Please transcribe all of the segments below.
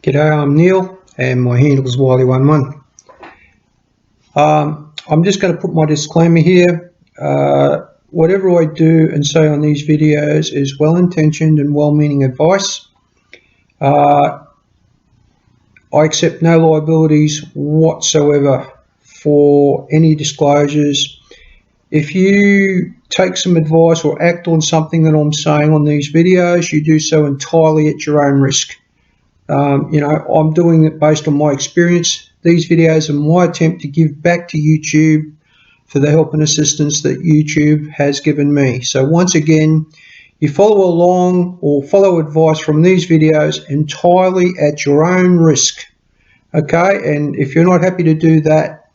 G'day, I'm Neil and my handle is Wiley11. I'm just going to put my disclaimer here. Whatever I do and say on these videos is well-intentioned and well-meaning advice. I accept no liabilities whatsoever for any disclosures. If you take some advice or act on something that I'm saying on these videos, you do so entirely at your own risk. I'm doing it based on my experience. These videos are my attempt to give back to YouTube for the help and assistance that YouTube has given me. So once again, you follow along or follow advice from these videos entirely at your own risk. Okay, and if you're not happy to do that,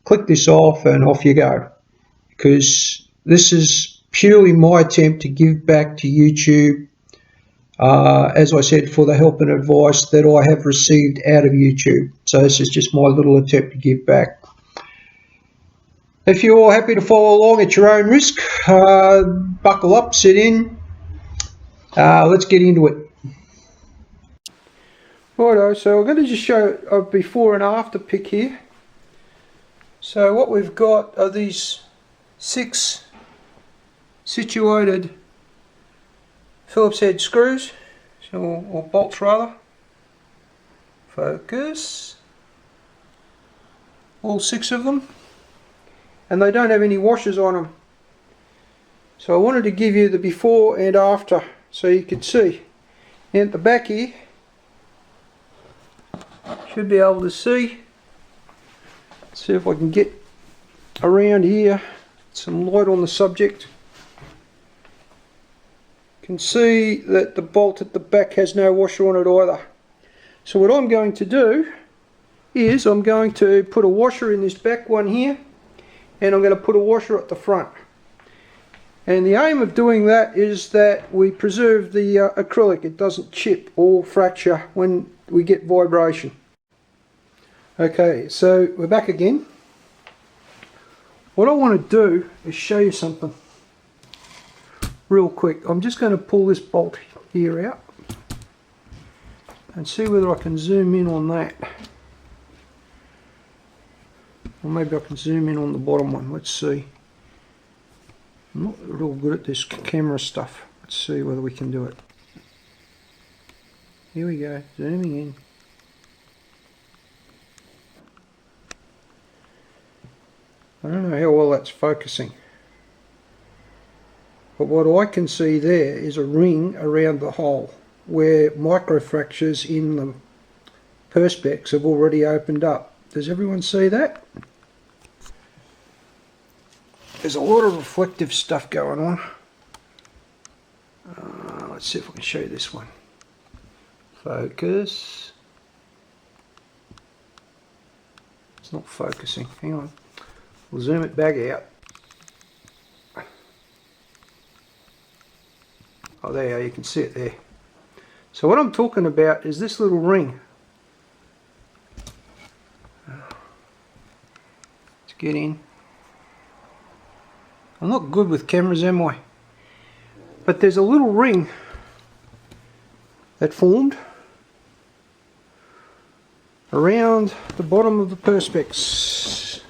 click this off and off you go. Because this is purely my attempt to give back to YouTube, as I said, for the help and advice that I have received out of YouTube. So this is just my little attempt to give back. If you're happy to follow along at your own risk, buckle up, sit in. Let's get into it. Righto, so I'm going to just show a before and after pic here. So what we've got are these 6 situated Phillips head screws, or bolts rather. Focus. All 6 of them. And they don't have any washers on them. So I wanted to give you the before and after so you could see. And at the back here, should be able to see. Let's see if I can get around here, some light on the subject. Can see that the bolt at the back has no washer on it either. So what I'm going to do is I'm going to put a washer in this back one here, and I'm going to put a washer at the front. And the aim of doing that is that we preserve the acrylic. It doesn't chip or fracture when we get vibration. Okay, so we're back again. What I want to do is show you something real quick. I'm just going to pull this bolt here out and see whether I can zoom in on that. Or maybe I can zoom in on the bottom one. Let's see. I'm not real good at this camera stuff. Let's see whether we can do it. Here we go, zooming in. I don't know how well that's focusing. But what I can see there is a ring around the hole where microfractures in the perspex have already opened up. Does everyone see that? There's a lot of reflective stuff going on. Let's see if I can show you this one. Focus. It's not focusing. Hang on. We'll zoom it back out. Oh, there you can see it there. So what I'm talking about is this little ring. Let's get in. I'm not good with cameras, am I? But there's a little ring that formed around the bottom of the perspex.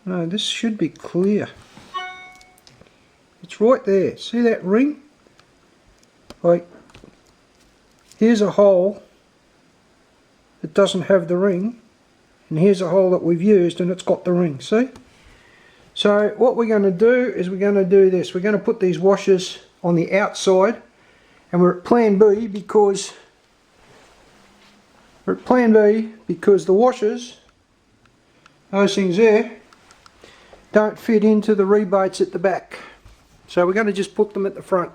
No, this should be clear. It's right there. See that ring? Like, here's a hole that doesn't have the ring, and here's a hole that we've used and it's got the ring. See? So what we're going to do is we're going to do this. We're going to put these washers on the outside, and we're at plan B because the washers, those things there, don't fit into the rebates at the back. So we're going to just put them at the front.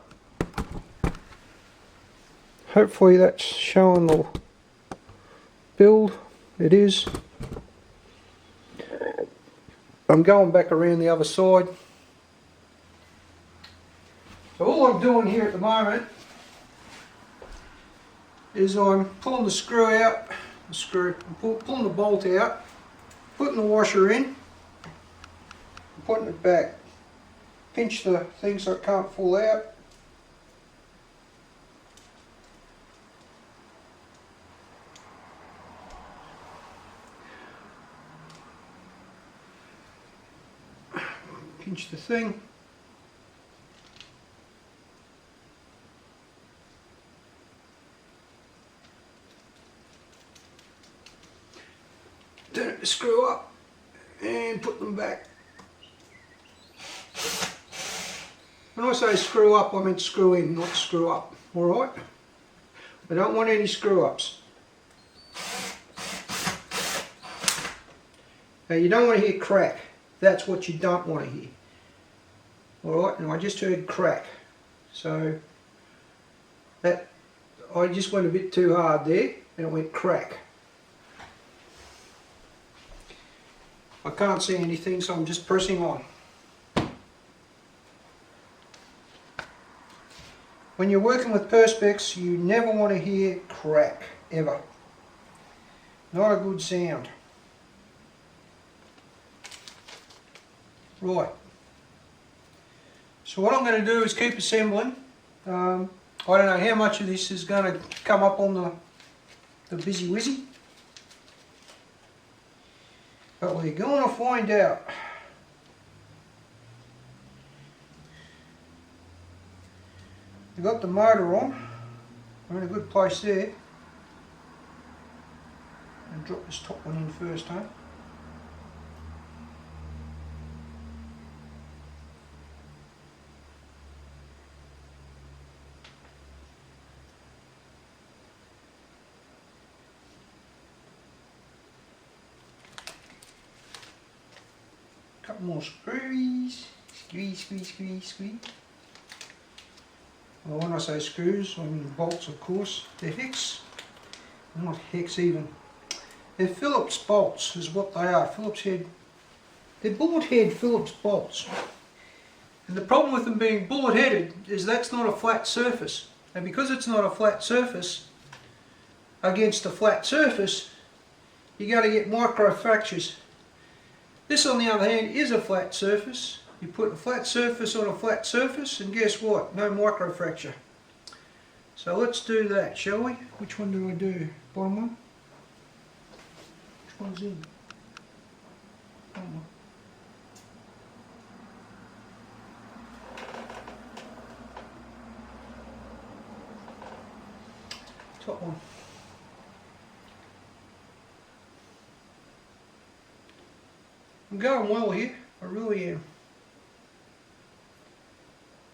Hopefully that's showing the build. It is. I'm going back around the other side. So all I'm doing here at the moment is I'm pulling the screw out, pulling the bolt out, putting the washer in, putting it back. Pinch the thing so it can't fall out. pinch the thing. Turn it to screw up and put them back. When I say screw up, I mean screw in, not screw up. Alright? I don't want any screw ups. Now you don't want to hear crack. That's what you don't want to hear. Alright, and I just heard crack. So that I just went a bit too hard there and it went crack. I can't see anything, so I'm just pressing on. When you're working with Perspex, you never want to hear crack, ever. Not a good sound. Right. So what I'm going to do is keep assembling. I don't know how much of this is going to come up on the Busy Wizzy. But we're going to find out. We've got the motor on. We're in a good place there. And drop this top one in first, huh? Couple more screws. Squeeze, squeeze, squeeze, squeeze. Well, when I say screws, I mean bolts, of course. They're hex. They're not hex even. They're Phillips bolts, is what they are. Phillips head. They're bullet head Phillips bolts. And the problem with them being bullet headed is that's not a flat surface. And because it's not a flat surface, against a flat surface, you're going to get micro fractures. This, on the other hand, is a flat surface. You put a flat surface on a flat surface, and guess what? No micro fracture. So let's do that, shall we? Which one do I do? Bottom one? Which one's in? Bottom one. Top one. I'm going well here. I really am.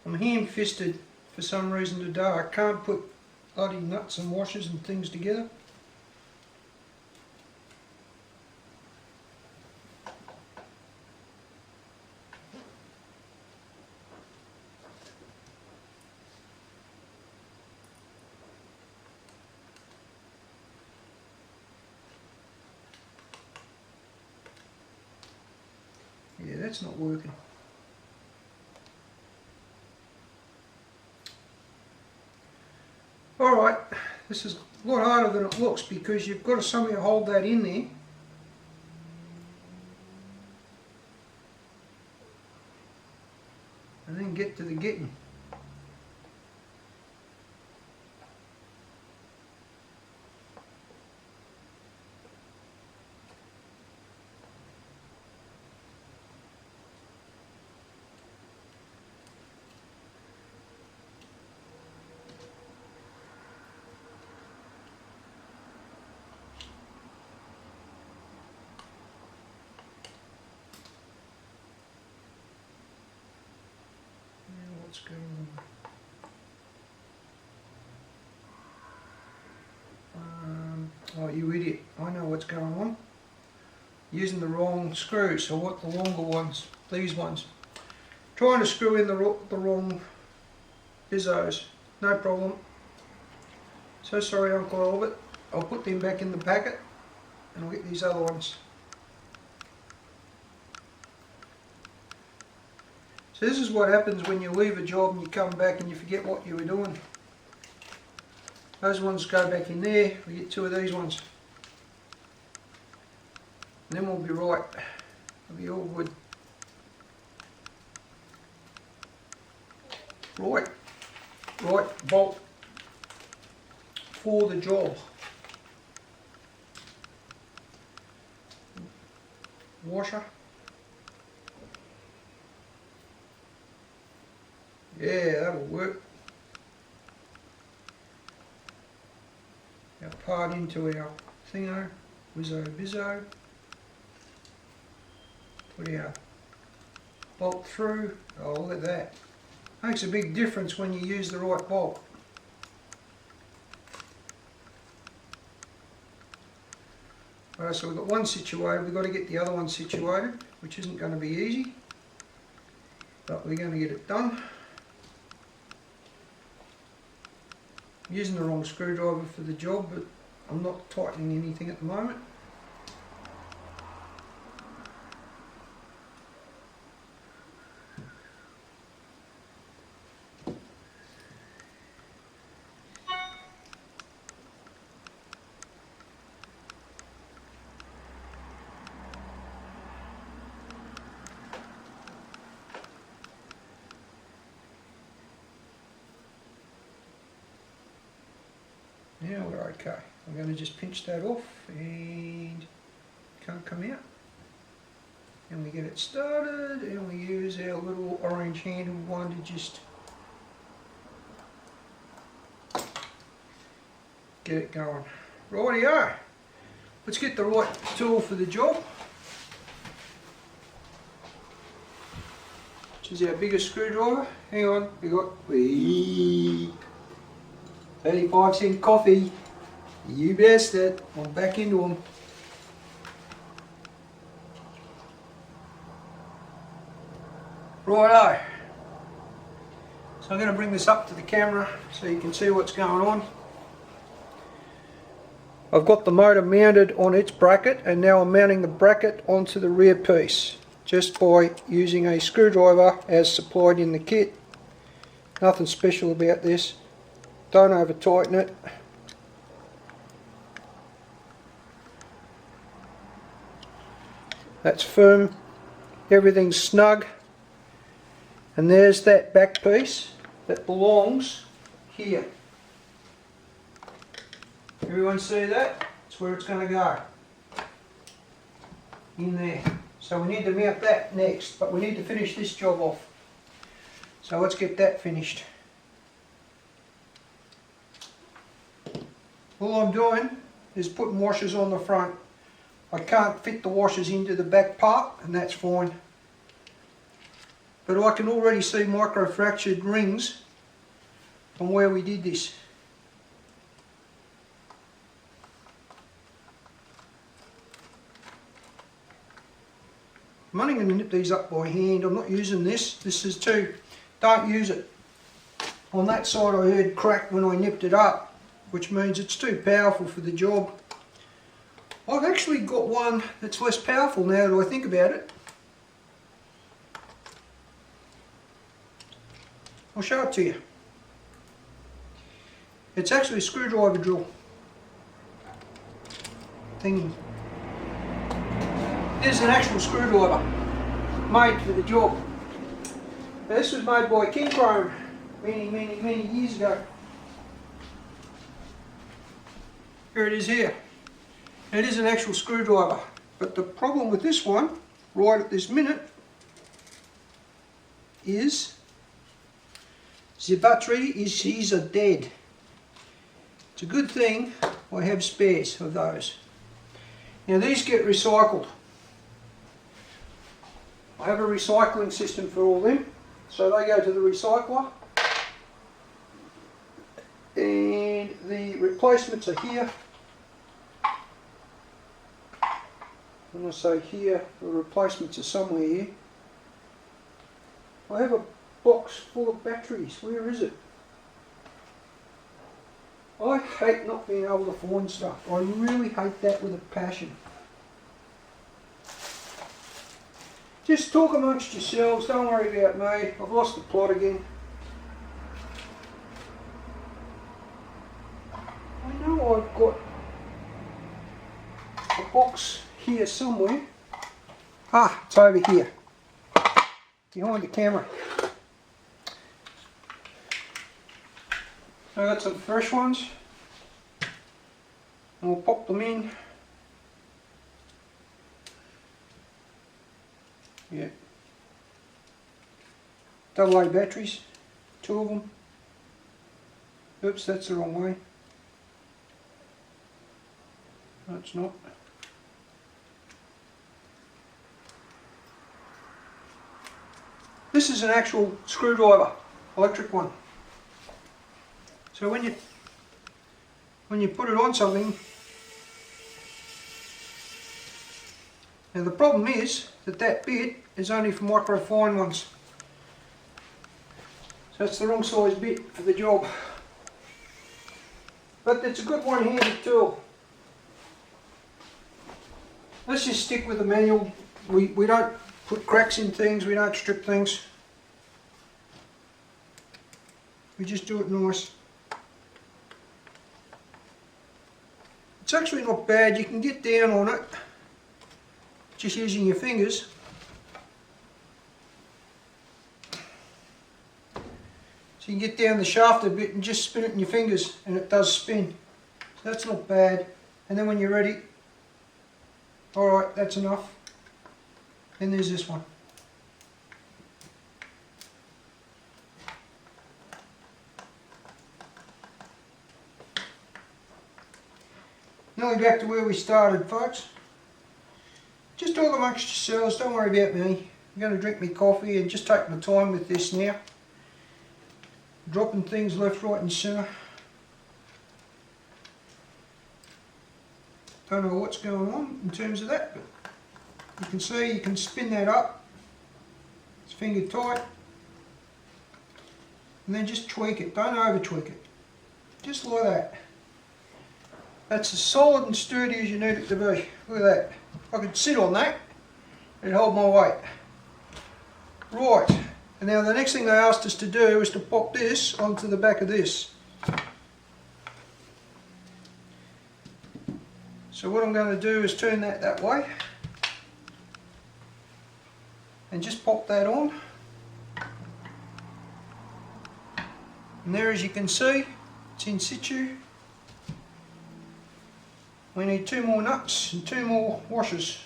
I'm ham-fisted for some reason today. I can't put bloody nuts and washers and things together. Yeah, that's not working. Alright, this is a lot harder than it looks because you've got to somehow hold that in there. And then get to the getting. What's going on? Oh, you idiot. I know what's going on. Using the wrong screws. So what the longer ones, these ones. Trying to screw in the wrong bizzos. No problem. So sorry, Uncle Albert. I'll put them back in the packet and I'll get these other ones. So this is what happens when you leave a job and you come back and you forget what you were doing. Those ones go back in there, we get two of these ones. And then we'll be right. We'll be all good. Right bolt for the job. Washer. Yeah, that'll work. Our part into our thingo, bizzo. Put our bolt through. Oh, look at that. Makes a big difference when you use the right bolt. Right, so we've got one situated, we've got to get the other one situated, which isn't going to be easy, but we're going to get it done. I'm using the wrong screwdriver for the job, but I'm not tightening anything at the moment. Now we're okay. I'm going to just pinch that off and can't come out. And we get it started and we use our little orange handled one to just get it going. Rightio. Let's get the right tool for the job, which is our biggest screwdriver. Hang on, we got 35-cent coffee. You best it. I'm back into them. Righto. So I'm going to bring this up to the camera so you can see what's going on. I've got the motor mounted on its bracket, and now I'm mounting the bracket onto the rear piece just by using a screwdriver as supplied in the kit. Nothing special about this. Don't over tighten it. That's firm, everything's snug, and there's that back piece that belongs here. Everyone see that? That's where it's going to go, in there. So we need to mount that next, but we need to finish this job off. So let's get that finished. All I'm doing is putting washers on the front. I can't fit the washers into the back part, and that's fine. But I can already see micro-fractured rings from where we did this. I'm only going to nip these up by hand. I'm not using this. This is too, don't use it. On that side I heard crack when I nipped it up, which means it's too powerful for the job. I've actually got one that's less powerful now that I think about it. I'll show it to you. It's actually a screwdriver drill thingy. There's an actual screwdriver made for the job. Now, this was made by King Chrome many years ago. Here it is here. It is an actual screwdriver, but the problem with this one, right at this minute, is the battery is dead. It's a good thing I have spares of those. Now these get recycled. I have a recycling system for all them, so they go to the recycler, and the replacements are here. When I say here, the replacements are somewhere here. I have a box full of batteries. Where is it? I hate not being able to find stuff. I really hate that with a passion. Just talk amongst yourselves, don't worry about me. I've lost the plot again. I know I've got a box here somewhere. Ah, it's over here, behind the camera. I got some fresh ones, and we'll pop them in. Yeah. AA batteries, two of them. Oops, that's the wrong way. No, it's not. This is an actual screwdriver, electric one. So when you put it on something, now the problem is that bit is only for microfine ones. So it's the wrong size bit for the job. But it's a good one-handed tool. Let's just stick with the manual. We don't put cracks in things, we don't strip things. We just do it nice. It's actually not bad, you can get down on it just using your fingers. So you can get down the shaft a bit and just spin it in your fingers, and it does spin. So that's not bad. And then when you're ready, alright, that's enough. Then there's this one. Nearly back to where we started, folks. Just talk amongst yourselves, don't worry about me. I'm going to drink my coffee and just take my time with this now. Dropping things left, right and centre. Don't know what's going on in terms of that, but you can see you can spin that up. It's finger tight. And then just tweak it, don't over tweak it. Just like that. That's as solid and sturdy as you need it to be. Look at that. I could sit on that and hold my weight. Right, and now the next thing they asked us to do is to pop this onto the back of this. So what I'm going to do is turn that way and just pop that on. And there, as you can see, it's in situ. We need 2 more nuts and 2 more washers.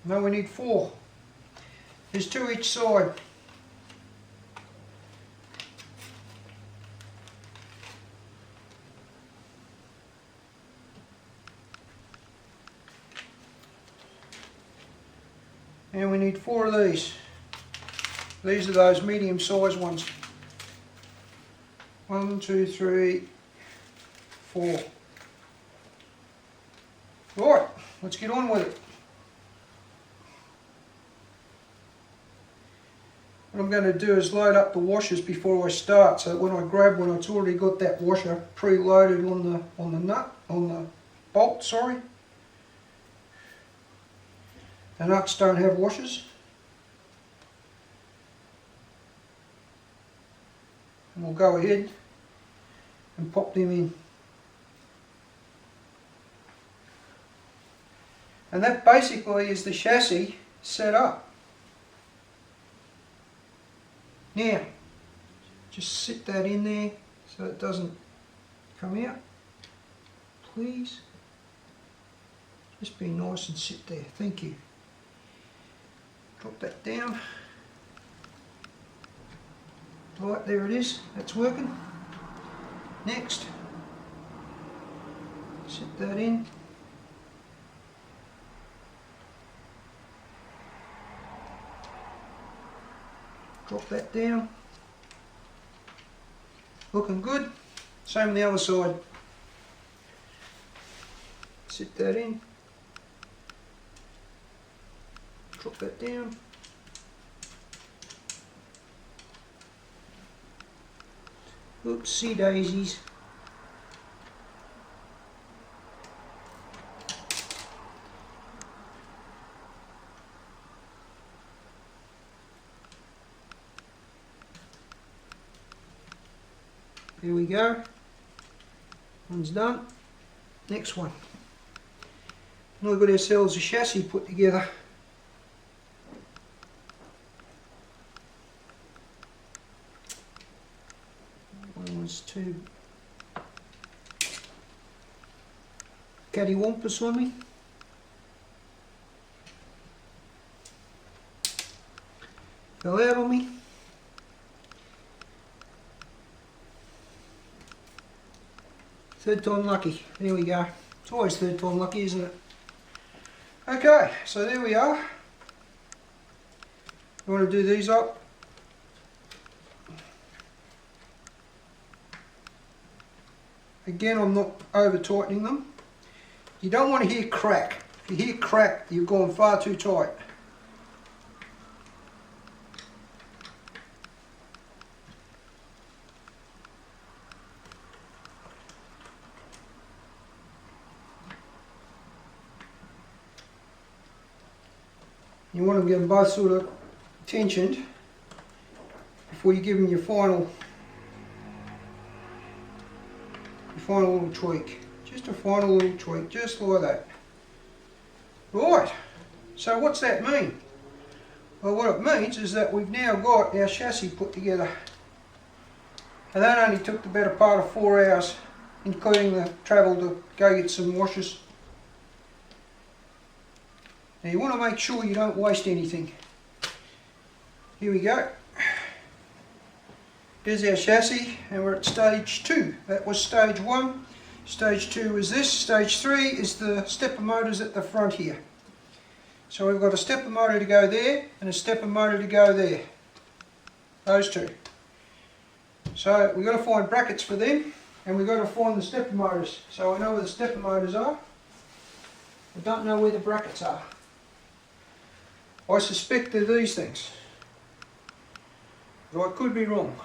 No, we need 4. There's 2 each side. And we need 4 of these. These are those medium sized ones. 1, 2, 3, 4. Right, let's get on with it. What I'm going to do is load up the washers before I start, so that when I grab one, it's already got that washer preloaded on the bolt, sorry. The nuts don't have washers. And we'll go ahead and pop them in. And that basically is the chassis set up. Now, just sit that in there so it doesn't come out, please. Just be nice and sit there, thank you. Drop that down. Right, there it is, that's working. Next, sit that in. Drop that down. Looking good. Same on the other side. Sit that in. Drop that down. Oopsie daisies. There we go. One's done. Next one. Now we've got ourselves a chassis put together. One was too cattywampus on me. Fell out on me. Third time lucky. There we go. It's always third time lucky, isn't it? Okay, so there we are. You want to do these up. Again, I'm not over tightening them. You don't want to hear crack. If you hear crack, you've gone far too tight. You want to get them both sort of tensioned before you give them your final little tweak. Just a final little tweak, just like that. Right, so what's that mean? Well, what it means is that we've now got our chassis put together. And that only took the better part of 4 hours, including the travel to go get some washers. Now you want to make sure you don't waste anything. Here we go. Here's our chassis, and we're at stage 2. That was stage 1. Stage 2 is this. Stage 3 is the stepper motors at the front here. So we've got a stepper motor to go there and a stepper motor to go there. Those two. So we've got to find brackets for them, and we've got to find the stepper motors. So I know where the stepper motors are. I don't know where the brackets are. I suspect they're these things, but I could be wrong.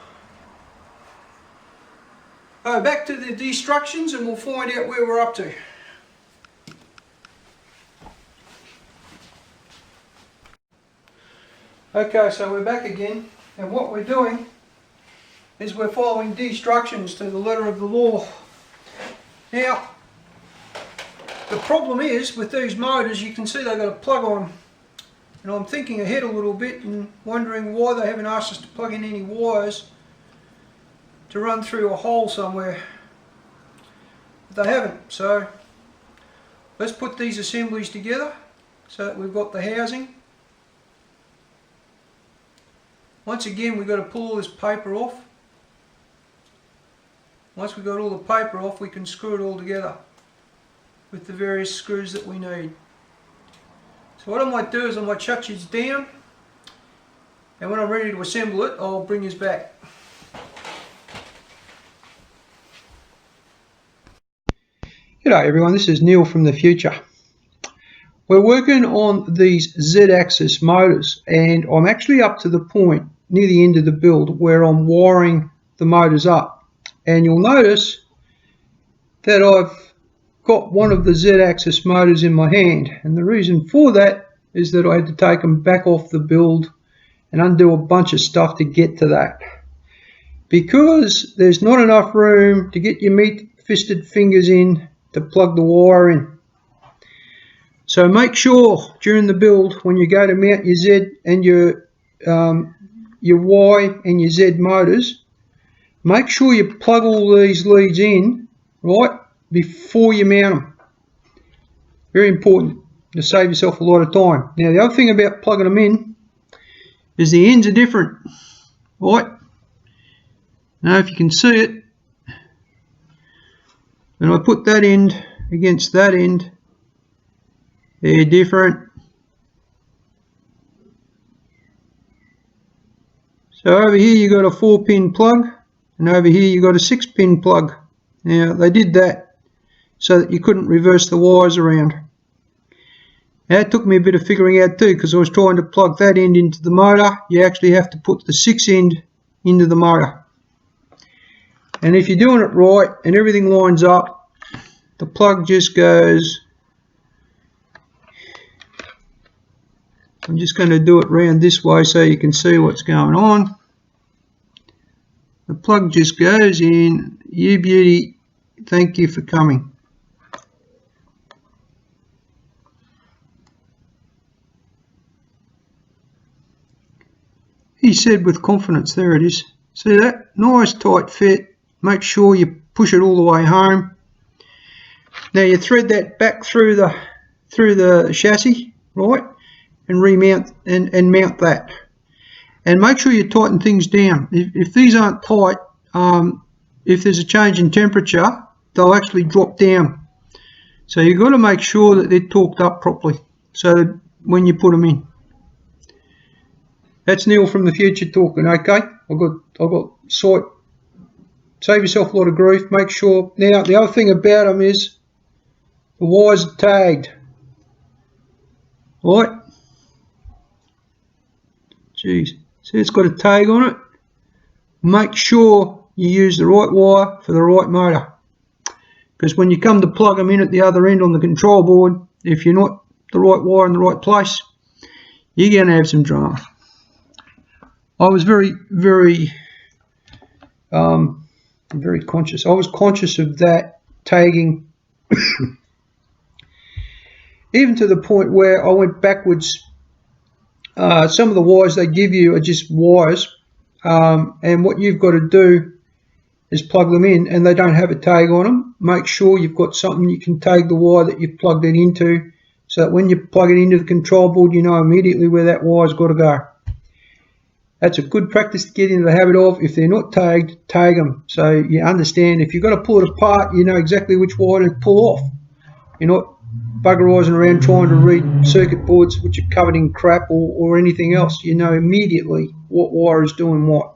Oh, back to the destructions and we'll find out where we're up to. Okay, so we're back again, and what we're doing is we're following destructions to the letter of the law. Now, the problem is with these motors, you can see they've got a plug on. And I'm thinking ahead a little bit and wondering why they haven't asked us to plug in any wires to run through a hole somewhere. But they haven't, so let's put these assemblies together so that we've got the housing. Once again, we've got to pull all this paper off. Once we've got all the paper off, we can screw it all together with the various screws that we need. So what I might do is I might shut you down, and when I'm ready to assemble it, I'll bring you back. G'day everyone, this is Neil from the future. We're working on these Z-axis motors, and I'm actually up to the point near the end of the build where I'm wiring the motors up. And you'll notice that I've got one of the Z-axis motors in my hand, and the reason for that is that I had to take them back off the build and undo a bunch of stuff to get to that, because there's not enough room to get your meat-fisted fingers in to plug the wire in. So make sure during the build, when you go to mount your Z and your Y and your Z motors, make sure you plug all these leads in right before you mount them. Very important to save yourself a lot of time. Now the other thing about plugging them in is the ends are different, right? Now if you can see it, when I put that end against that end, they're different. So over here you got a 4-pin plug, and over here you got a 6-pin plug. Now they did that so that you couldn't reverse the wires around. Now it took me a bit of figuring out too, because I was trying to plug that end into the motor. You actually have to put the 6 end into the motor. And if you're doing it right and everything lines up, the plug just goes. I'm just going to do it round this way so you can see what's going on. The plug just goes in. You beauty, thank you for coming. He said with confidence, there it is. See that? Nice tight fit. Make sure you push it all the way home. Now you thread that back through the chassis, right? And remount and mount that. And make sure you tighten things down. If these aren't tight, if there's a change in temperature, they'll actually drop down. So you've got to make sure that they're torqued up properly, so that when you put them in. That's Neil from the future talking. Okay, I've got sight. Save yourself a lot of grief. Make sure. Now the other thing about them is the wires are tagged. Right. Jeez. See, it's got a tag on it. Make sure you use the right wire for the right motor. Because when you come to plug them in at the other end on the control board, if you're not the right wire in the right place, you're going to have some drama. I was very conscious. I was conscious of that tagging, even to the point where I went backwards. Some of the wires they give you are just wires, and what you've got to do is plug them in, and they don't have a tag on them. Make sure you've got something you can tag the wire that you've plugged it into, so that when you plug it into the control board, you know immediately where that wire's got to go. That's a good practice to get into the habit of. If they're not tagged, tag them, so you understand. If you've got to pull it apart, you know exactly which wire to pull off. You're not buggerising around trying to read circuit boards which are covered in crap or anything else. You know immediately what wire is doing what.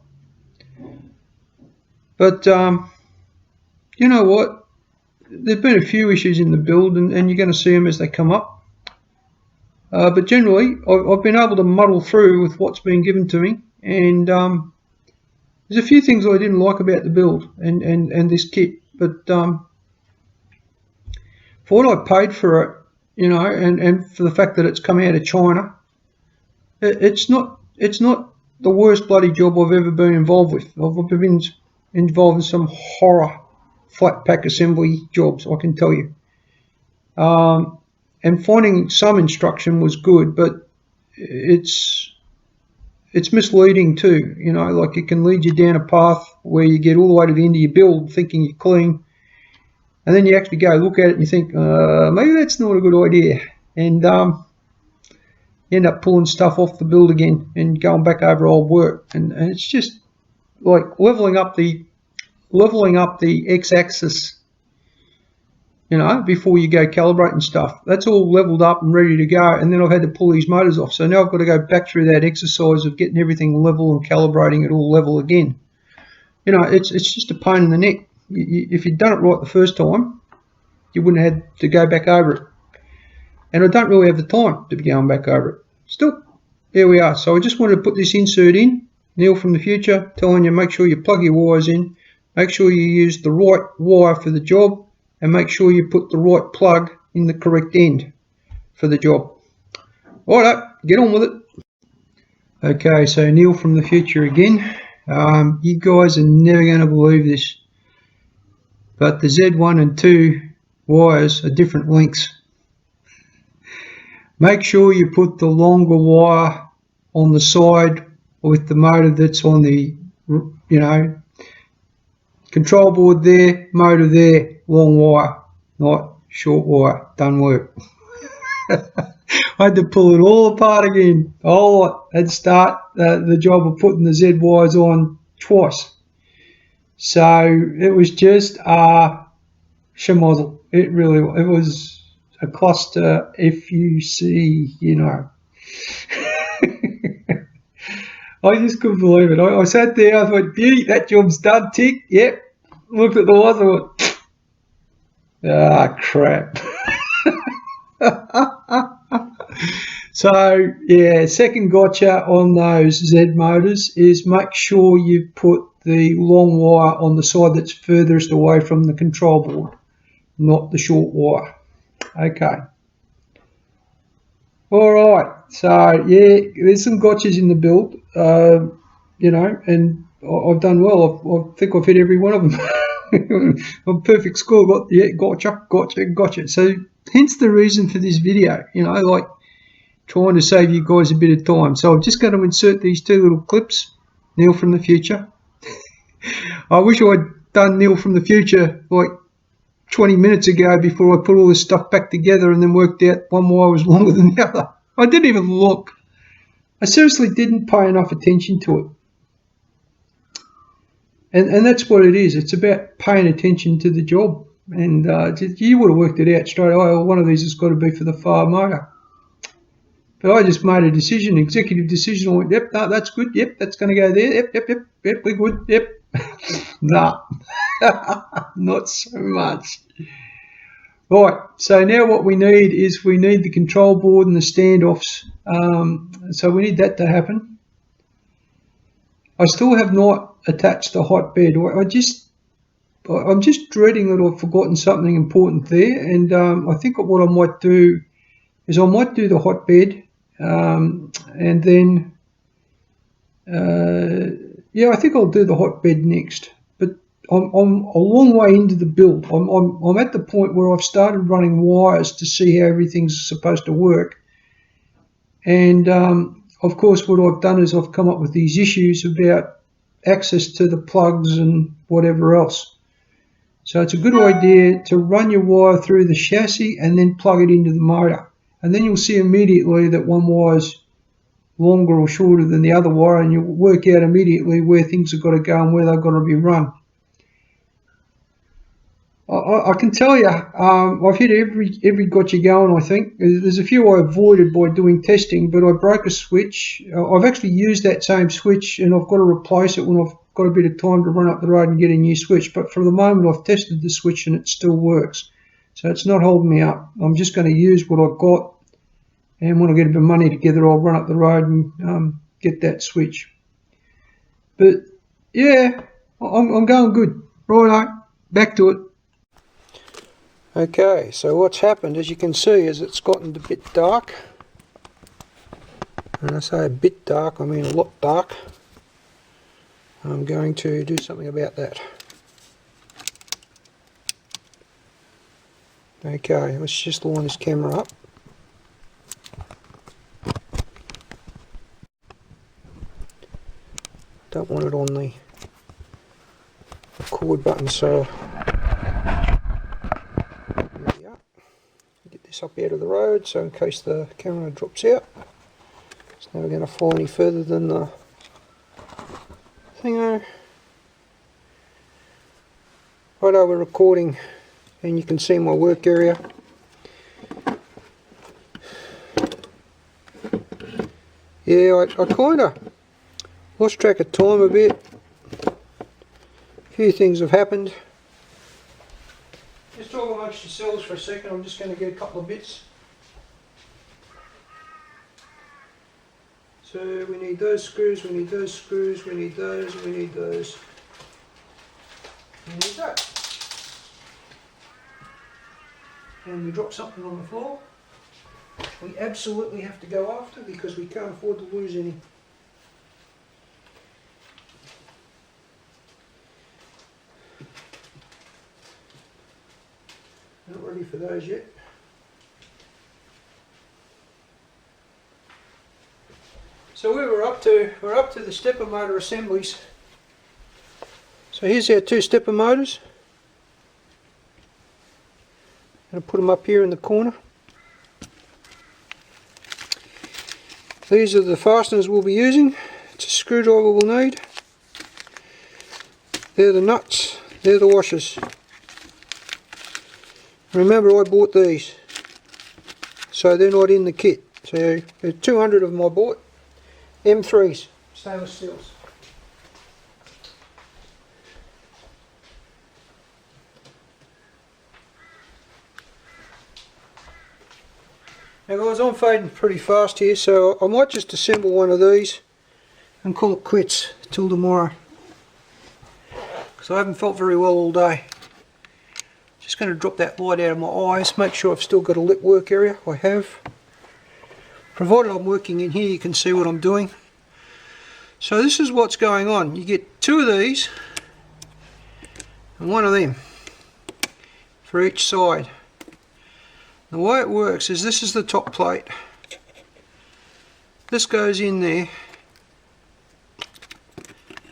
But you know what? There's been a few issues in the build, and you're going to see them as they come up. But generally, I've been able to muddle through with what's been given to me, and there's a few things I didn't like about the build and this kit. But for what I paid for it, you know, and for the fact that it's come out of China, it's not the worst bloody job I've ever been involved with. I've been involved in some horror flat pack assembly jobs, I can tell you. And finding some instruction was good, but it's misleading too. You know, like it can lead you down a path where you get all the way to the end of your build thinking you're clean, and then you actually go look at it and you think, maybe that's not a good idea, and you end up pulling stuff off the build again and going back over old work, and it's just like leveling up the x-axis, you know, before you go calibrating stuff. That's all leveled up and ready to go, and then I've had to pull these motors off. So now I've got to go back through that exercise of getting everything level and calibrating it all level again. You know, it's just a pain in the neck. If you'd done it right the first time, you wouldn't have had to go back over it. And I don't really have the time to be going back over it. Still, there we are. So I just wanted to put this insert in. Neil from the future telling you, make sure you plug your wires in, make sure you use the right wire for the job, and make sure you put the right plug in the correct end for the job. Alright, get on with it. Okay, so Neil from the future again. You guys are never going to believe this, but the Z1 and 2 wires are different lengths. Make sure you put the longer wire on the side with the motor that's on the, you know, control board there, motor there, long wire, not short wire. Done work. I had to pull it all apart again. I had to start the job of putting the Z wires on twice. So it was just a schmozzle. It was a cluster, if you see, you know. I just couldn't believe it. I sat there, I thought, beauty, that job's done, tick, yep. Looked at the wires, I thought, crap. So, yeah, second gotcha on those Z motors is make sure you put the long wire on the side that's furthest away from the control board, not the short wire. Okay. All right. So, yeah, there's some gotchas in the build, you know, and I've done well. I think I've hit every one of them. I'm perfect score. Gotcha. So, hence the reason for this video, you know, like trying to save you guys a bit of time. So, I'm just going to insert these two little clips. Neil from the future. I wish I'd done Neil from the future like 20 minutes ago before I put all this stuff back together and then worked out one wire was longer than the other. I didn't even look. I seriously didn't pay enough attention to it. And that's what it is. It's about paying attention to the job. And you would have worked it out straight away. Oh, one of these has got to be for the far motor. But I just made a decision, executive decision. I went, yep, no, that's good. Yep, that's going to go there. Yep, we're good. Yep. Nah, not so much. Right, so now what we need is we need the control board and the standoffs. So we need that to happen. I still have not attached the hot bed. I'm just dreading that I've forgotten something important there. And I think what I might do is I might do the hot bed, and then yeah, I think I'll do the hot bed next. But I'm a long way into the build. I'm at the point where I've started running wires to see how everything's supposed to work. And of course, what I've done is I've come up with these issues about access to the plugs and whatever else. So it's a good idea to run your wire through the chassis and then plug it into the motor. And then you'll see immediately that one wire's longer or shorter than the other wire, and you'll work out immediately where things have got to go and where they've got to be run. I can tell you, I've hit every gotcha going, I think. There's a few I avoided by doing testing, but I broke a switch. I've actually used that same switch, and I've got to replace it when I've got a bit of time to run up the road and get a new switch. But for the moment, I've tested the switch and it still works. So it's not holding me up. I'm just going to use what I've got, and when I get a bit of money together, I'll run up the road and get that switch. But yeah, I'm going good. Righto, back to it. Okay, so what's happened, as you can see, is it's gotten a bit dark. When I say a bit dark, I mean a lot dark. I'm going to do something about that. Okay, let's just line this camera up. Don't want it on the record button, so get this up out of the road, so in case the camera drops out, it's never going to fall any further than the thingo. Righto, we're recording, and you can see my work area. Yeah, I kind of lost track of time a bit. A few things have happened. Just talk amongst yourselves for a second. I'm just going to get a couple of bits. So we need those screws, we need those screws, we need those, we need those. We need that. And we drop something on the floor. We absolutely have to go after because we can't afford to lose any. Not ready for those yet. So we're up to the stepper motor assemblies. So here's our two stepper motors. I'm going to put them up here in the corner. These are the fasteners we'll be using. It's a screwdriver we'll need. They're the nuts, they're the washers. Remember, I bought these, so they're not in the kit. So there's 200 of them I bought. M3s, stainless steels. Now guys, I'm fading pretty fast here, so I might just assemble one of these and call it quits till tomorrow, because I haven't felt very well all day. Just going to drop that light out of my eyes, make sure I've still got a lit work area. I have. Provided I'm working in here, you can see what I'm doing. So this is what's going on. You get two of these and one of them for each side. The way it works is this is the top plate. This goes in there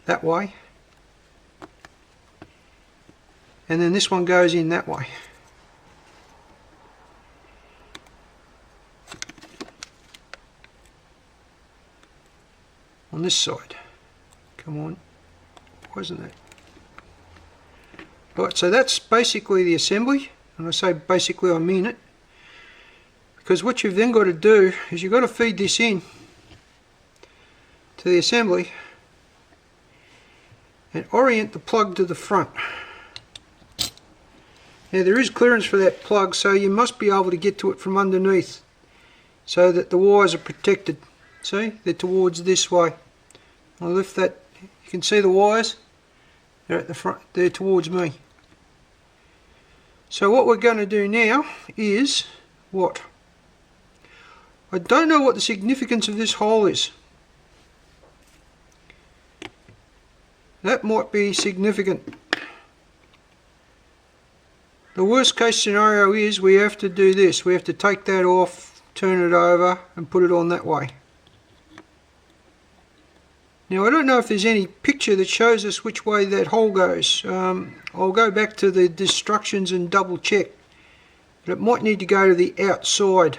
that way, and then this one goes in that way. on this side. Come on, why isn't that? Right, so that's basically the assembly, and I say basically I mean it, because what you've then got to do is you've got to feed this in to the assembly and orient the plug to the front. Now there is clearance for that plug, so you must be able to get to it from underneath so that the wires are protected. See, they're towards this way. I'll lift that, you can see the wires, they're at the front, they're towards me. So what we're going to do now is what? I don't know what the significance of this hole is. That might be significant. The worst case scenario is we have to do this. We have to take that off, turn it over and put it on that way. Now I don't know if there's any picture that shows us which way that hole goes. I'll go back to the instructions and double check. But it might need to go to the outside.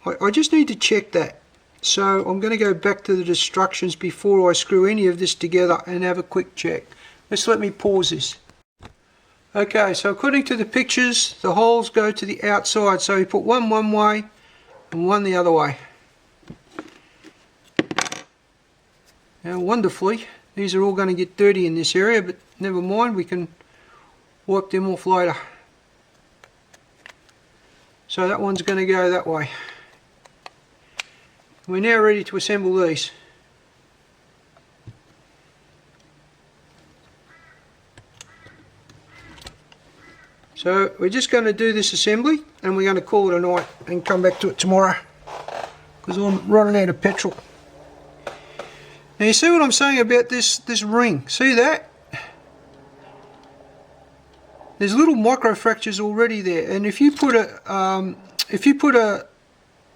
I just need to check that. So I'm going to go back to the instructions before I screw any of this together and have a quick check. Just let me pause this. Okay, so according to the pictures, the holes go to the outside. So we put one way and one the other way. Now wonderfully, these are all going to get dirty in this area, but never mind, we can wipe them off later. So that one's going to go that way. We're now ready to assemble these. So we're just going to do this assembly and we're going to call it a night and come back to it tomorrow because I'm running out of petrol. Now you see what I'm saying about this ring? See that? There's little micro fractures already there, and if you put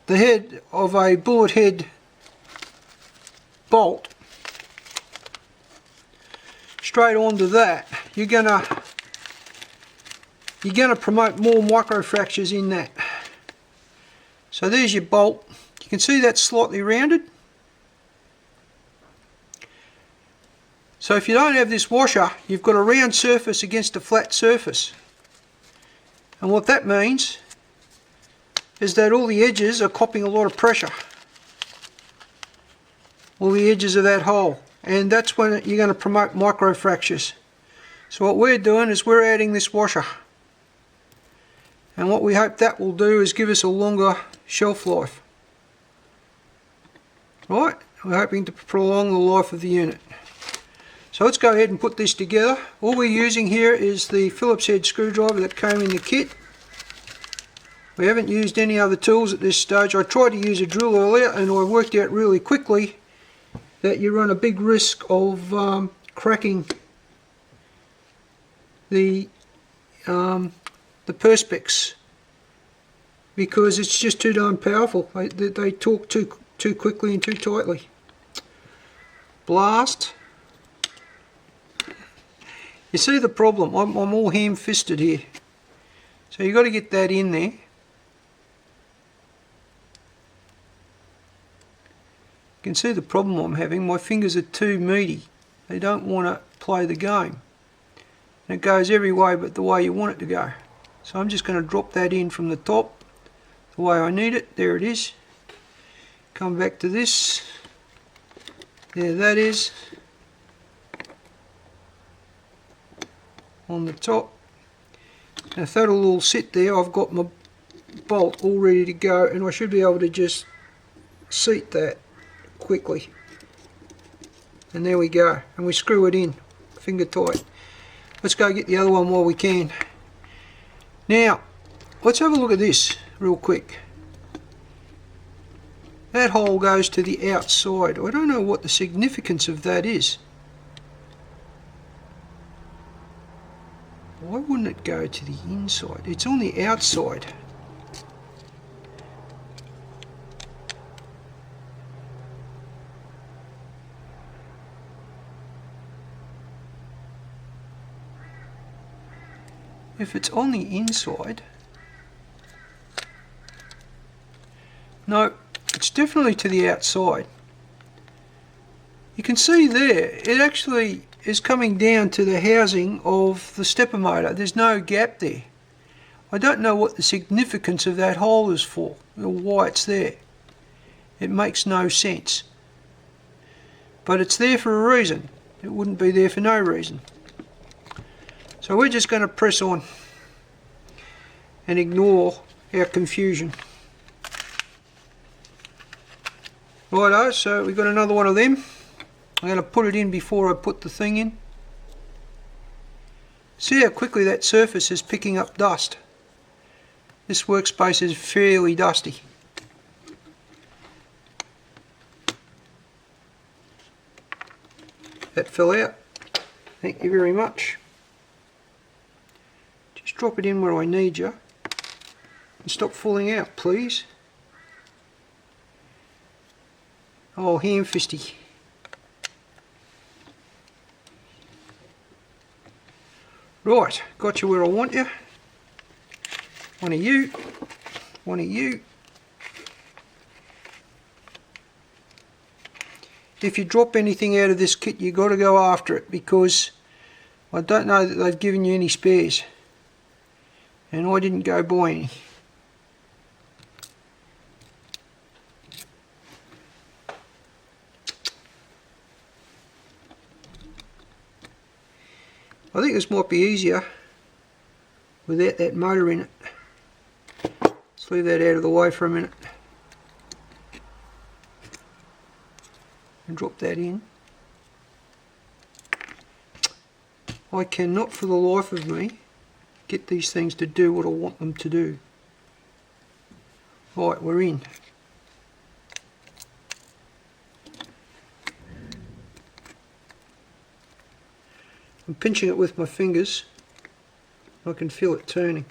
the head of a bullet head bolt straight onto that, you're gonna promote more micro fractures in that. So there's your bolt. You can see that's slightly rounded. So if you don't have this washer, you've got a round surface against a flat surface. And what that means is that all the edges are copying a lot of pressure. All the edges of that hole. And that's when you're going to promote micro fractures. So what we're doing is we're adding this washer. And what we hope that will do is give us a longer shelf life. Right? We're hoping to prolong the life of the unit. So let's go ahead and put this together. All we're using here is the Phillips head screwdriver that came in the kit. We haven't used any other tools at this stage. I tried to use a drill earlier and I worked out really quickly that you run a big risk of cracking the perspex because it's just too darn powerful. They torque too quickly and too tightly. Blast. You see the problem, I'm all ham-fisted here. So you've got to get that in there. You can see the problem I'm having, my fingers are too meaty. They don't want to play the game. And it goes every way but the way you want it to go. So I'm just going to drop that in from the top, the way I need it. There it is. Come back to this. There that is. On the top. Now if that'll all sit there, I've got my bolt all ready to go and I should be able to just seat that quickly. And there we go. And we screw it in, finger tight. Let's go get the other one while we can. Now, let's have a look at this real quick. That hole goes to the outside. I don't know what the significance of that is. Why wouldn't it go to the inside? It's on the outside. If it's on the inside, no, it's definitely to the outside. You can see there, it actually is coming down to the housing of the stepper motor. There's no gap there. I don't know what the significance of that hole is for, or why it's there. It makes no sense. But it's there for a reason. It wouldn't be there for no reason. So we're just going to press on and ignore our confusion. Righto, so we've got another one of them. I'm going to put it in before I put the thing in. See how quickly that surface is picking up dust. This workspace is fairly dusty. That fell out. Thank you very much. Just drop it in where I need you. And stop falling out, please. Oh, ham-fisty. Right, got you where I want you. One of you. One of you. If you drop anything out of this kit, you've got to go after it, because I don't know that they've given you any spares. And I didn't go buy any. I think this might be easier without that motor in it. Let's leave that out of the way for a minute. And drop that in. I cannot for the life of me get these things to do what I want them to do. Right, we're in. I'm pinching it with my fingers. I can feel it turning.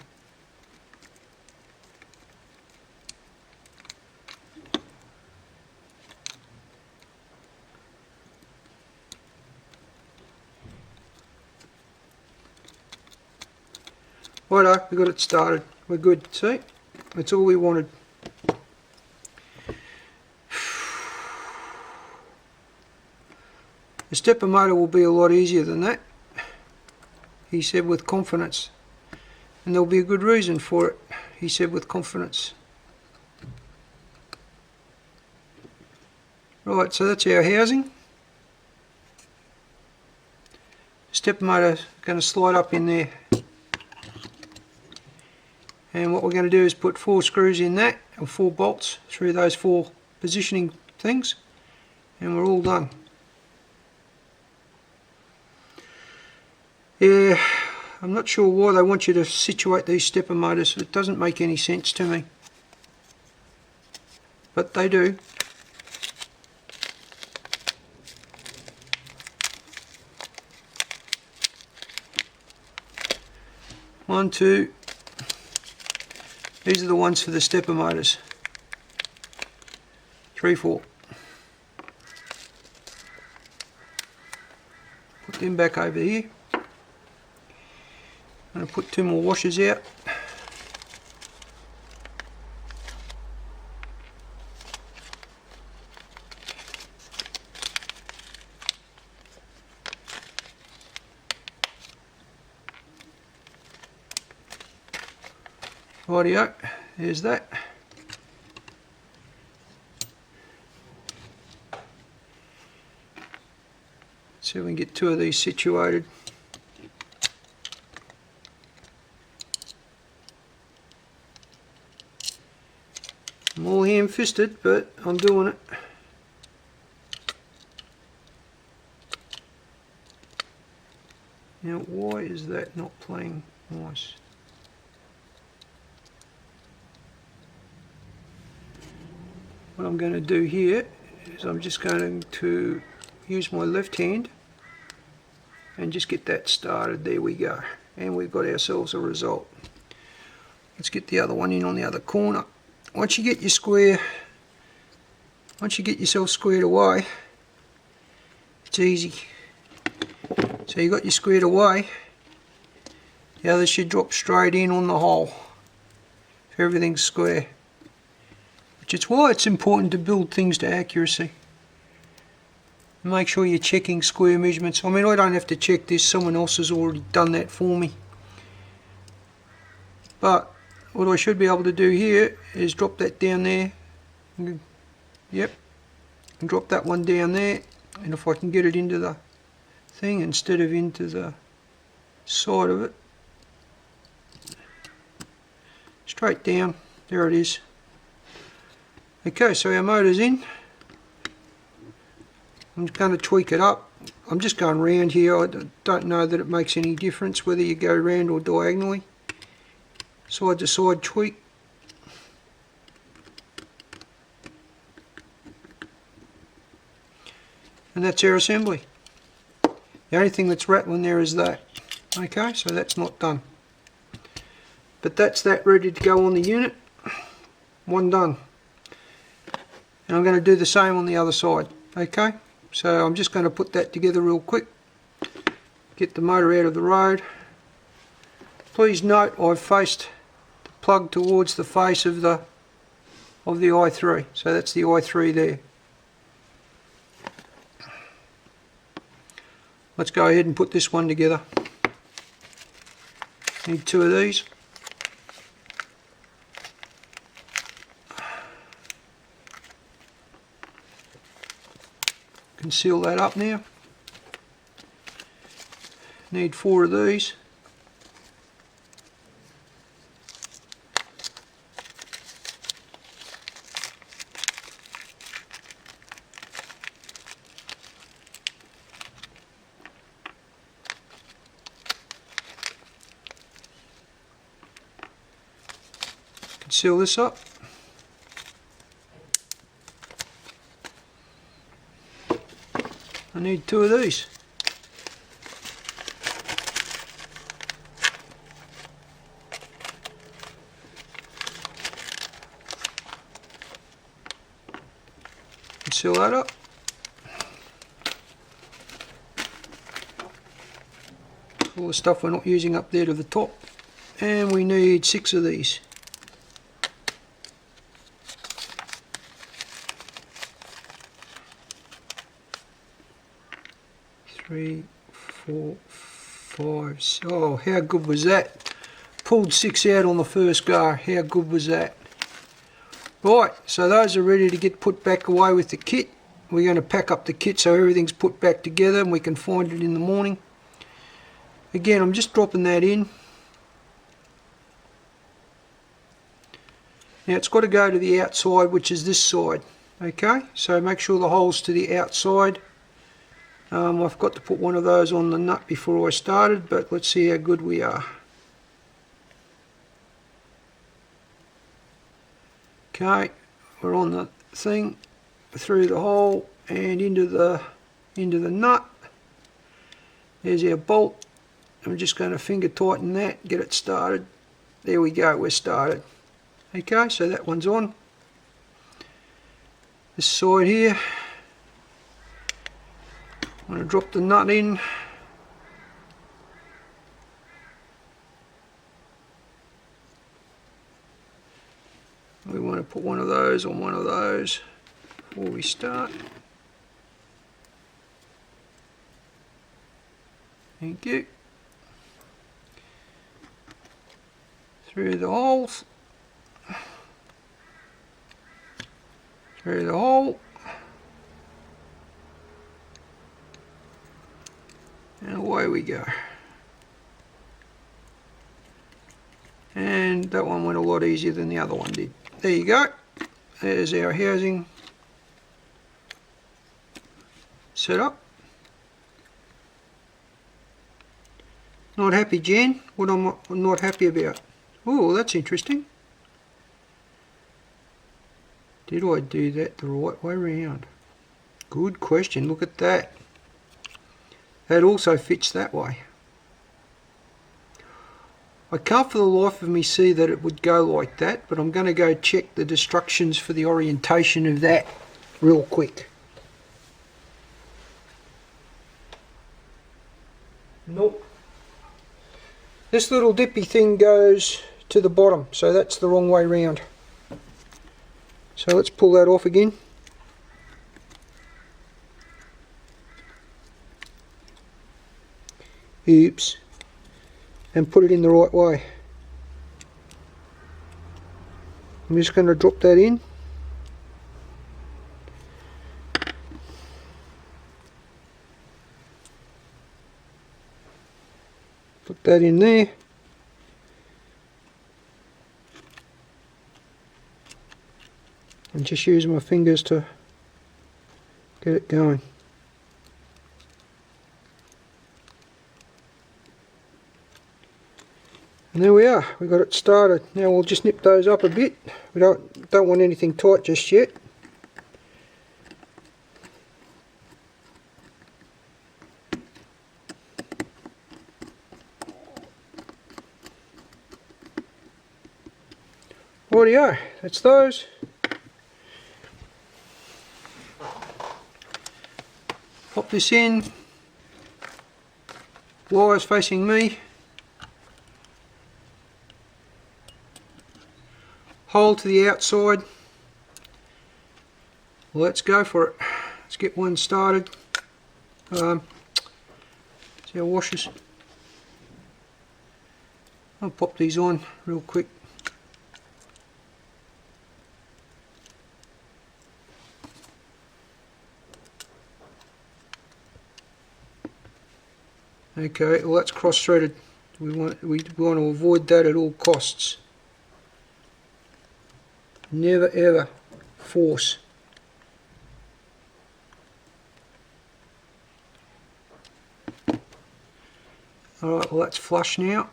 Righto, we got it started. We're good. See? That's all we wanted. The stepper motor will be a lot easier than that, he said with confidence. And there'll be a good reason for it, he said with confidence. Right, so that's our housing. Stepper motor going to slide up in there. And what we're going to do is put 4 screws in that, or 4 bolts through those 4 positioning things, and we're all done. Yeah, I'm not sure why they want you to situate these stepper motors. It doesn't make any sense to me. But they do. One, two. These are the ones for the stepper motors. 3, 4. Put them back over here. I'm going to put 2 more washers out. Rightio, there's that. See if we can get 2 of these situated. I'm all ham-fisted, but I'm doing it. Now, why is that not playing nice? What I'm going to do here is I'm just going to use my left hand and just get that started. There we go. And we've got ourselves a result. Let's get the other one in on the other corner. Once you get your square, once you get yourself squared away, it's easy. So you got your squared away, the other should drop straight in on the hole if everything's square. which is why it's important to build things to accuracy. Make sure you're checking square measurements. I mean, I don't have to check this, someone else has already done that for me. But what I should be able to do here is drop that down there. Yep, and drop that one down there, and if I can get it into the thing instead of into the side of it, straight down, there it is. Okay, so our motor's in. I'm going to tweak it up. I'm just going round here. I don't know that it makes any difference whether you go round or diagonally. Side to side tweak. And that's our assembly. The only thing that's rattling there is that. Okay, so that's not done. But that's that ready to go on the unit. One done. And I'm going to do the same on the other side. Okay, so I'm just going to put that together real quick. Get the motor out of the road. Please note I've faced the plug towards the face of the i3. So that's the i3 there. Let's go ahead and put this one together. Need two of these. Can seal that up now. Need four of these. Seal this up. I need two of these. Seal that up. All the stuff we're not using up there to the top. And we need 6 of these. 3, 4, 5. Oh, how good was that? Pulled 6 out on the first go. How good was that? Right, so those are ready to get put back away with the kit. We're going to pack up the kit so everything's put back together and we can find it in the morning. Again, I'm just dropping that in. Now it's got to go to the outside, which is this side. Okay, so make sure the hole's to the outside. I've got to put one of those on the nut before I started, but let's see how good we are. Okay, we're on the thing, through the hole and into the nut. There's our bolt. I'm just going to finger tighten that, get it started. There we go, we're started. Okay, so that one's on. This side here, I'm going to drop the nut in. We want to put one of those on one of those before we start. Thank you. Through the holes. Through the hole. And away we go. And that one went a lot easier than the other one did. There you go. There's our housing set up. Not happy, Jen? What am I not happy about? Oh, that's interesting. Did I do that the right way around? Good question. Look at that. That also fits that way. I can't for the life of me see that it would go like that, but I'm going to go check the instructions for the orientation of that real quick. Nope. This little dippy thing goes to the bottom, so that's the wrong way round. So let's pull that off again. Oops. And put it in the right way. I'm just going to drop that in. Put that in there. And just use my fingers to get it going. And there we are, we got it started. Now we'll just nip those up a bit. We don't want anything tight just yet. Rightio, that's those. Pop this in. Wires facing me. Hole to the outside. Let's go for it. Let's get one started. See our washers. I'll pop these on real quick. Okay, well that's cross-threaded. We want to avoid that at all costs. Never ever force. Alright, well that's flush now.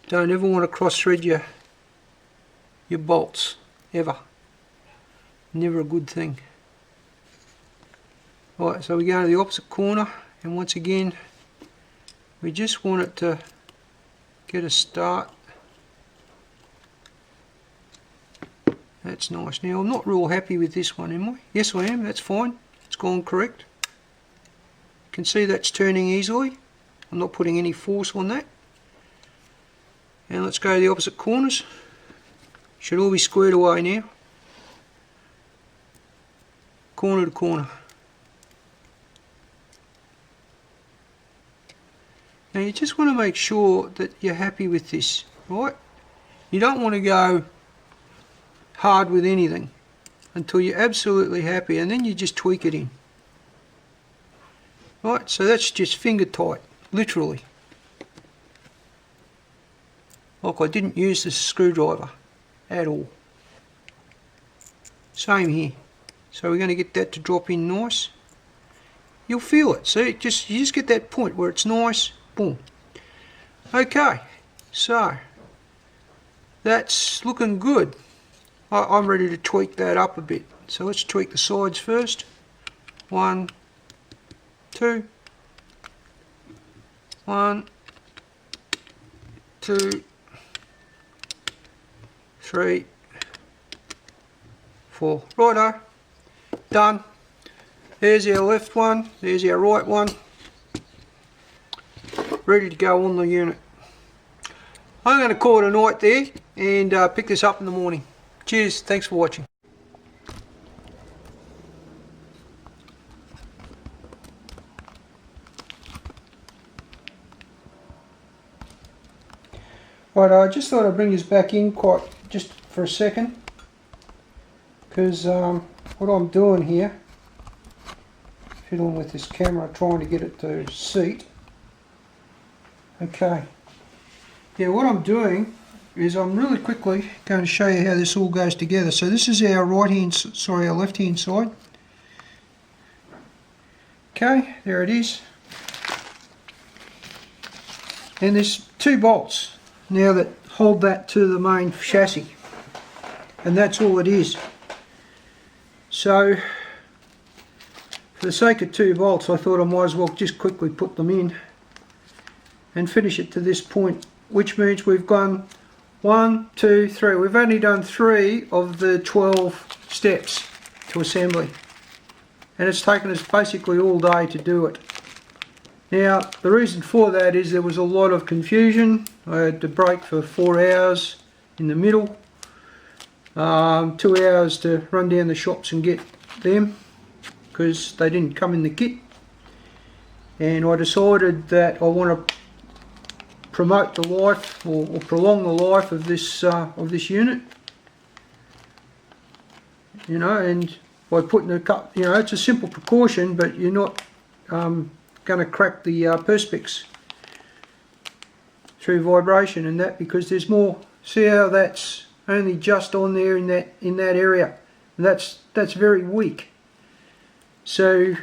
Don't ever want to cross-thread your bolts, ever. Never a good thing. Right, so we go to the opposite corner, and once again we just want it to get a start. That's nice. Now I'm not real happy with this one, am I? Yes I am, that's fine. It's gone correct. You can see that's turning easily. I'm not putting any force on that. And let's go to the opposite corners. Should all be squared away now. Corner to corner. Now you just want to make sure that you're happy with this, right? You don't want to go hard with anything until you're absolutely happy, and then you just tweak it in. Right, so that's just finger tight, literally. Like I didn't use the screwdriver at all. Same here. So we're going to get that to drop in nice. You'll feel it. See, you just get that point where it's nice. Boom. Okay, so that's looking good. I'm ready to tweak that up a bit. So let's tweak the sides first. 1, 2. 1, 2, 3, 4. Righto. Done. There's our left one. There's our right one. Ready to go on the unit. I'm going to call it a night there and pick this up in the morning. Cheers, thanks for watching. Right, I just thought I'd bring this back in just for a second, because what I'm doing here, fiddling with this camera, trying to get it to seat. Okay, yeah, what I'm doing is I'm really quickly going to show you how this all goes together. So this is our our left hand side. Okay, there it is. And there's 2 bolts now that hold that to the main chassis, and that's all it is. So for the sake of 2 bolts, I thought I might as well just quickly put them in and finish it to this point, which means we've gone 1, 2, 3. We've only done 3 of the 12 steps to assembly, and it's taken us basically all day to do it. Now the reason for that is there was a lot of confusion. I had to break for 4 hours in the middle. 2 hours to run down the shops and get them because they didn't come in the kit. And I decided that I want to promote the life or prolong the life of this unit. You know, and by putting a cup, you know, it's a simple precaution, but you're not going to crack the perspex through vibration and that, because there's more. See how that's only just on there in that area, and that's very weak. So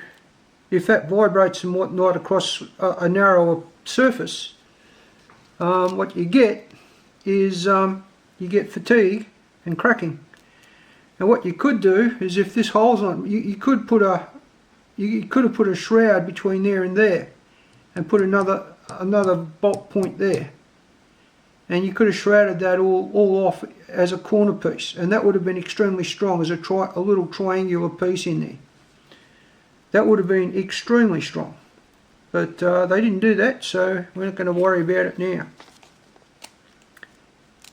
if that vibrates and whatnot across a narrower surface, what you get is you get fatigue and cracking. Now what you could do is, if this hole's on, you could have put a shroud between there and there, and put another bolt point there, and you could have shrouded that all off as a corner piece, and that would have been extremely strong as a little triangular piece in there. That would have been extremely strong, but they didn't do that, so we're not going to worry about it now.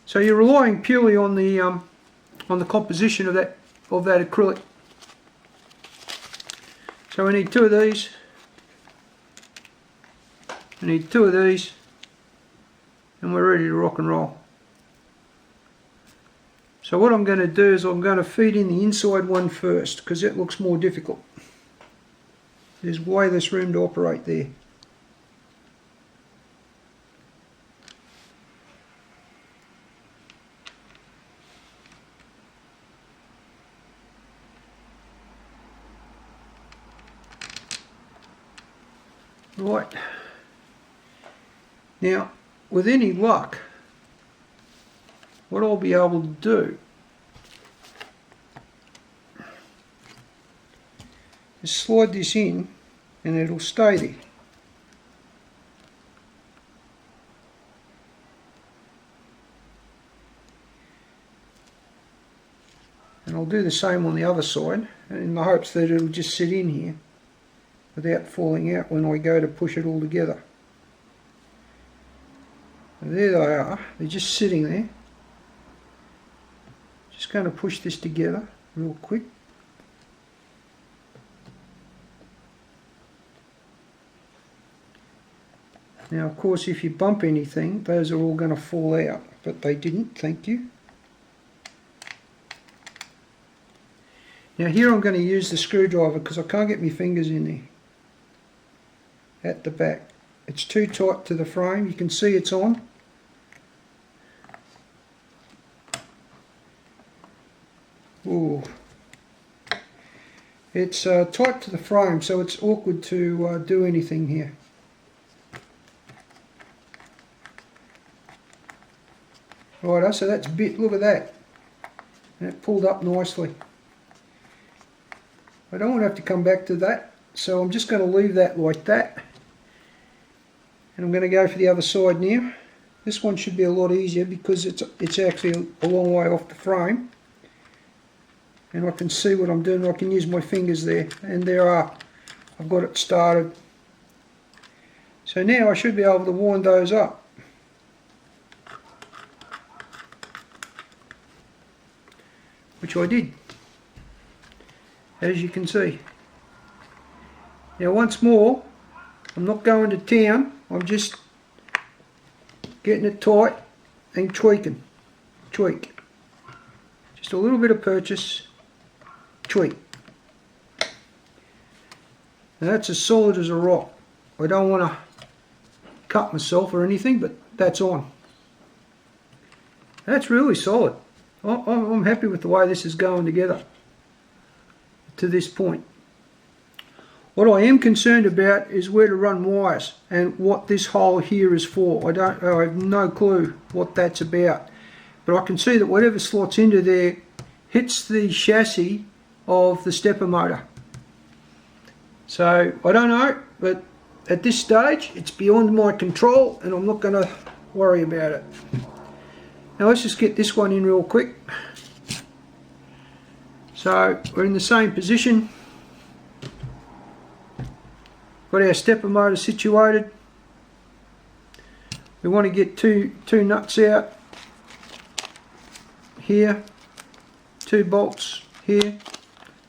So you're relying purely on the composition of that acrylic. So we need 2 of these. We need 2 of these, and we're ready to rock and roll. So what I'm going to do is I'm going to feed in the inside one first, because it looks more difficult. There's way less room to operate there. Right, now with any luck, what I'll be able to do is slide this in and it'll stay there. And I'll do the same on the other side, in the hopes that it'll just sit in here without falling out when I go to push it all together. And there they are, they're just sitting there. Just going to push this together real quick. Now of course if you bump anything, those are all going to fall out, but they didn't, thank you. Now here I'm going to use the screwdriver because I can't get my fingers in there. At the back. It's too tight to the frame. You can see it's on. Ooh. It's tight to the frame, so it's awkward to do anything here. Righto, so that's bit, look at that. And it pulled up nicely. I don't want to have to come back to that, so I'm just going to leave that like that. And I'm going to go for the other side now. This one should be a lot easier because it's actually a long way off the frame. And I can see what I'm doing. I can use my fingers there. And there are. I've got it started. So now I should be able to wind those up. Which I did. As you can see. Now once more, I'm not going to town. I'm just getting it tight and tweaking. Tweak. Just a little bit of purchase. Tweak. Now that's as solid as a rock. I don't want to cut myself or anything, but that's on. That's really solid. I'm happy with the way this is going together to this point. What I am concerned about is where to run wires and what this hole here is for. I have no clue what that's about, but I can see that whatever slots into there hits the chassis of the stepper motor. So I don't know, but at this stage it's beyond my control and I'm not going to worry about it. Now let's just get this one in real quick. So we're in the same position. Got our stepper motor situated. We want to get two nuts out. here, 2 bolts here,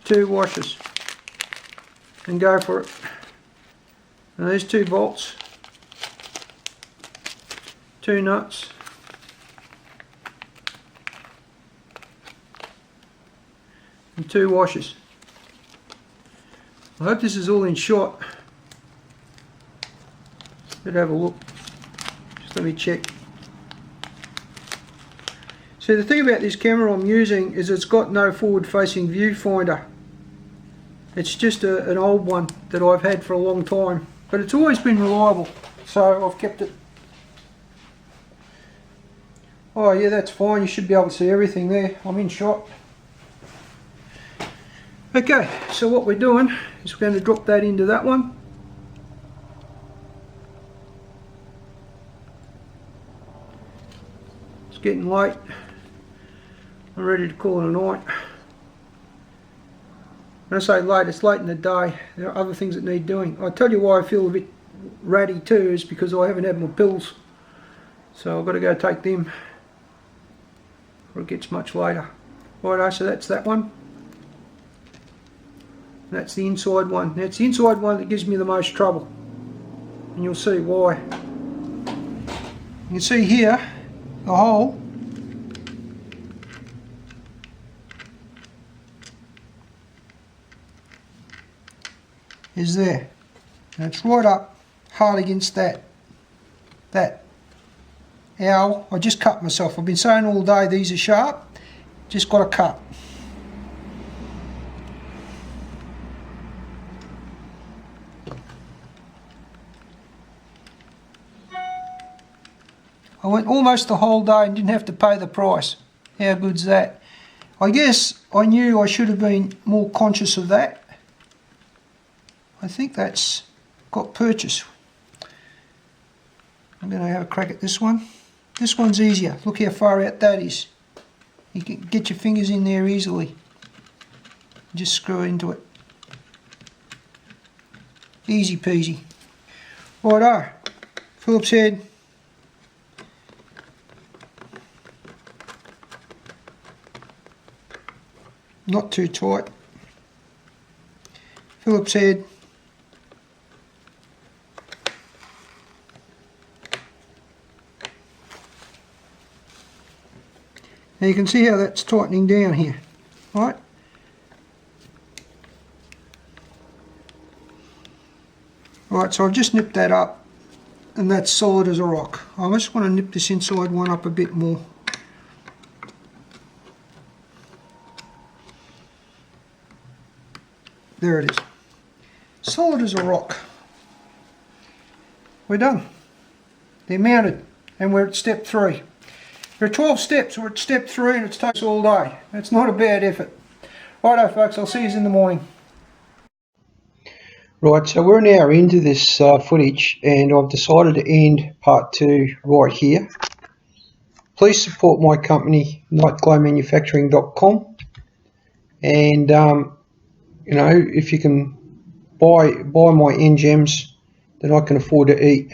2 washers, and go for it. And there's 2 bolts, 2 nuts, and 2 washers. I hope this is all in shot. Let's have a look. Just let me check. See, the thing about this camera I'm using is it's got no forward facing viewfinder. It's just an old one that I've had for a long time, but it's always been reliable, so I've kept it. Oh yeah, that's fine, you should be able to see everything there. I'm in shot. Okay, so what we're doing is we're going to drop that into that one. It's getting late. I'm ready to call it a night. When I say late, it's late in the day. There are other things that need doing. I'll tell you why I feel a bit ratty too, is because I haven't had my pills. So I've got to go take them before it gets much later. Righto, so that's that one. That's the inside one. Now it's the inside one that gives me the most trouble, and you'll see why. You can see here the hole is there, and it's right up hard against that owl. I just cut myself. I've been saying all day these are sharp, just got to cut. I went almost the whole day and didn't have to pay the price. How good's that? I guess I knew I should have been more conscious of that. I think that's got purchase. I'm going to have a crack at this one. This one's easier. Look how far out that is. You can get your fingers in there easily. Just screw into it. Easy peasy. Righto. Phillips head. Not too tight. Phillips head. Now you can see how that's tightening down here, right? Right, so I've just nipped that up, and that's solid as a rock. I just want to nip this inside one up a bit more. There it is. Solid as a rock. We're done. They're mounted, and we're at step 3. There are 12 steps, we're at step 3 and it's taken us all day. It's not a bad effort. Righto folks, I'll see you in the morning. Right, so we're an hour into this footage and I've decided to end part 2 right here. Please support my company, nightglowmanufacturing.com, and you know, if you can buy my NGEMs, then I can afford to eat.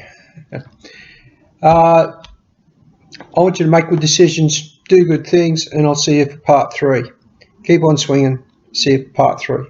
I want you to make good decisions, do good things, and I'll see you for part 3. Keep on swinging. See you for part 3.